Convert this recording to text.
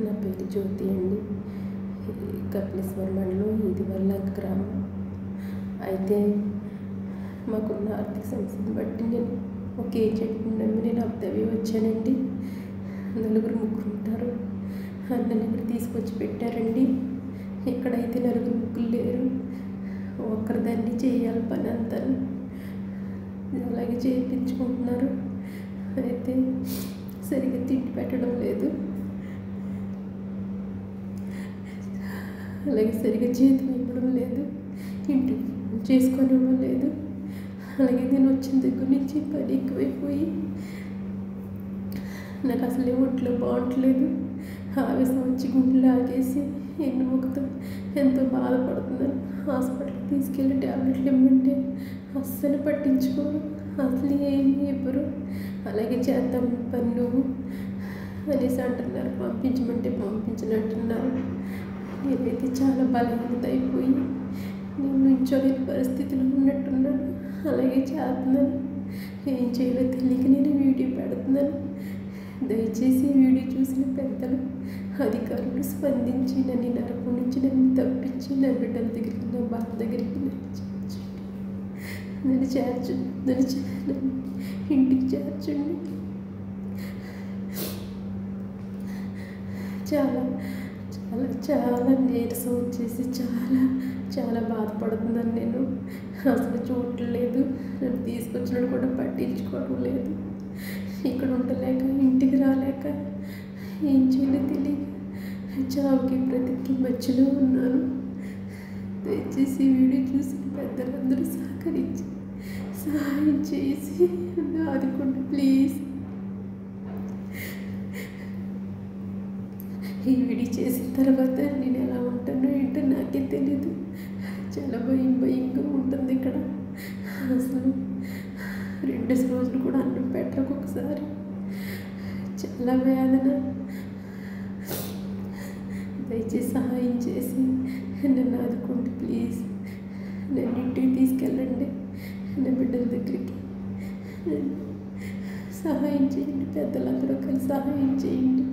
నా పేరు జ్యోతి అండి. కపిలేశ్వరం మండలం ఇదివల్ల గ్రామం. అయితే మాకున్న ఆర్థిక సమస్యను బట్టి నేను ఒక ఏజెంట్ని నమ్మి నేను అబ్దవి వచ్చానండి. నలుగురు ముగ్గురు ఉంటారు. అందరిని ఇక్కడ తీసుకొచ్చి పెట్టారండి. ఇక్కడైతే నలుగురు ముగ్గురు లేరు. ఒక్కరిదాన్ని చేయాలి పని అంతా, అలాగే చేయించుకుంటున్నారు. అయితే సరిగ్గా తిండి పెట్టడం లేదు, అలాగే సరిగ్గా జీతం ఇవ్వడం లేదు, ఇంటి చేసుకోనివ్వడం లేదు. అలాగే నేను వచ్చిన దగ్గర నుంచి పని ఎక్కువైపోయి నాకు అసలే ఒంట్లో బాగుంటలేదు. ఆవేశం వచ్చి గుండెలు ఆగేసి ఎన్నుముకతో ఎంతో బాధపడుతున్నాను. హాస్పిటల్కి తీసుకెళ్ళి ట్యాబ్లెట్లు ఇవ్వమంటే అస్సలు పట్టించుకోరు, అసలు ఏమీ ఇవ్వరు. అలాగే చేద్దాం పని నువ్వు అనేసి అంటున్నారు, పంపించమంటే పంపించనంటున్నారు. నేనైతే చాలా బలహీనత అయిపోయి నేను నుంచోలేని పరిస్థితిలో ఉన్నట్టున్నాను. అలాగే చేస్తున్నాను, ఏం చేయాలో తెలియక నేను వీడియో పెడుతున్నాను. దయచేసి వీడియో చూసిన పెద్దలు అధికారులు స్పందించి నన్ను నరకం నుంచి నన్ను తప్పించి నా బిడ్డల దగ్గరికి, నా బాధ దగ్గరికి నన్ను చేర్చండి, నన్ను ఇంటికి చేర్చండి. చాలా చాలా చాలా నీరసం వచ్చేసి చాలా బాధపడుతున్నాను. నేను అసలు చూడలేదు, నన్ను తీసుకొచ్చినట్టు కూడా పట్టించుకోవడం లేదు. ఇక్కడ ఉండలేక, ఇంటికి రాలేక, ఏం చేయాలో తెలియక చావుకి బ్రతికి మధ్యలో ఉన్నాను. దయచేసి వీడియో చూసిన పెద్దలందరూ సహకరించి సహాయం చేసి ఆదుకోండి ప్లీజ్. ఈ వీడియో చేసిన తర్వాత నేను ఎలా ఉంటానో ఏంటో నాకే తెలీదు. చాలా భయంగా ఉంటుంది ఇక్కడ. అసలు 2 రోజులు కూడా అన్నం పెట్టకు, ఒకసారి చాలా వేదన. దయచేసి సహాయం చేసి నన్ను ఆదుకోండి ప్లీజ్. నన్ను ఇంటికి తీసుకెళ్ళండి, నా బిడ్డల దగ్గరికి సహాయం చేయండి. పెద్దలందరూ కలిసి సహాయం చేయండి.